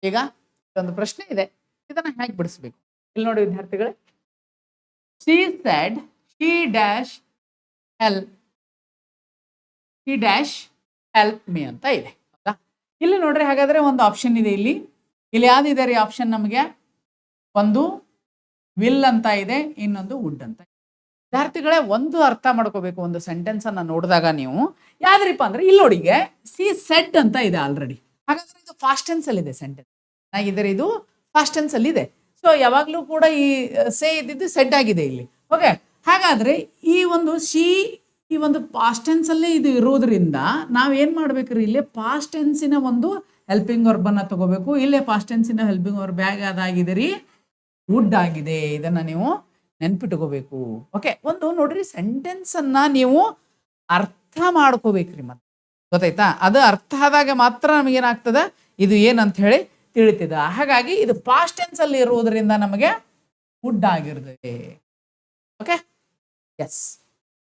ಈಗ ಒಂದು ಪ್ರಶ್ನೆ ಇದೆ, ಇದನ್ನ ಹೇಗೆ ಬಿಡಿಸ್ಬೇಕು? ಇಲ್ಲಿ ನೋಡಿ ವಿದ್ಯಾರ್ಥಿಗಳೇ, she said she dash help me ಅಂತ ಇದೆ. ಹೌದಾ? ಇಲ್ಲಿ ನೋಡ್ರಿ, ಹಾಗಾದ್ರೆ ಒಂದು ಆಪ್ಷನ್ ಇದೆ. ಇಲ್ಲಿ ಯಾವ್ದಿದೆ ರೀ ಆಪ್ಷನ್? ನಮಗೆ ಒಂದು ವಿಲ್ ಅಂತ ಇದೆ, ಇನ್ನೊಂದು ವುಡ್ ಅಂತ ಇದೆ. ವಿದ್ಯಾರ್ಥಿಗಳೇ, ಒಂದು ಅರ್ಥ ಮಾಡ್ಕೋಬೇಕು ಒಂದು ಸೆಂಟೆನ್ಸ್ ಅನ್ನ ನೋಡಿದಾಗ ನೀವು, ಯಾವ್ದ್ರಿಪ್ಪ ಅಂದ್ರೆ ಇಲ್ಲಿ ನೋಡಿಗೆ ಸಿ ಸೆಡ್ ಅಂತ ಇದೆ ಆಲ್ರೆಡಿ. ಹಾಗಾದ್ರೆ ಇದು ಫಾಸ್ಟ್ ಟೆನ್ಸ್ ಅಲ್ಲಿ ಇದೆ ಸೆಂಟೆನ್ಸ್. ಹಾಗಿದ್ರೆ ಇದು ಫಾಸ್ಟ್ ಟೆನ್ಸ್ ಅಲ್ಲಿ ಇದೆ. ಸೊ ಯಾವಾಗ್ಲೂ ಕೂಡ ಈ ಸೇ ಇದ್ದಿದ್ದು ಸೆಡ್ ಆಗಿದೆ ಇಲ್ಲಿ. ಓಕೆ, ಹಾಗಾದ್ರೆ ಈ ಒಂದು ಈ ಒಂದು ಪಾಸ್ಟ್ ಟೆನ್ಸ್ ಅಲ್ಲೇ ಇದು ಇರೋದ್ರಿಂದ ನಾವ್ ಏನ್ ಮಾಡ್ಬೇಕ್ರಿ, ಇಲ್ಲಿ ಪಾಸ್ಟ್ ಟೆನ್ಸಿನ ಒಂದು ಹೆಲ್ಪಿಂಗ್ ವರ್ಬ್ ಅನ್ನ ತಗೋಬೇಕು. ಇಲ್ಲೇ ಪಾಸ್ಟ್ ಟೆನ್ಸಿನ ಹೆಲ್ಪಿಂಗ್ ವರ್ಬ್ ಅದಾಗಿದೆ ರೀ, ವುಡ್ ಆಗಿದೆ. ಇದನ್ನ ನೀವು ನೆನ್ಪಿಟ್ಕೋಬೇಕು. ಓಕೆ, ಒಂದು ನೋಡ್ರಿ, ಸೆಂಟೆನ್ಸ್ ಅನ್ನ ನೀವು ಅರ್ಥ ಮಾಡ್ಕೋಬೇಕ್ರಿ. ಮತ್ತೆ ಗೊತ್ತಾಯ್ತಾ? ಅದು ಅರ್ಥ ಆದಾಗ ಮಾತ್ರ ನಮಗೇನಾಗ್ತದ, ಇದು ಏನಂತ ಹೇಳಿ ತಿಳಿತದ. ಹಾಗಾಗಿ ಇದು ಪಾಸ್ಟ್ ಟೆನ್ಸ್ ಅಲ್ಲಿ ಇರುವುದರಿಂದ ನಮಗೆ ವುಡ್ ಆಗಿರ್ತದೆ. Okay, S.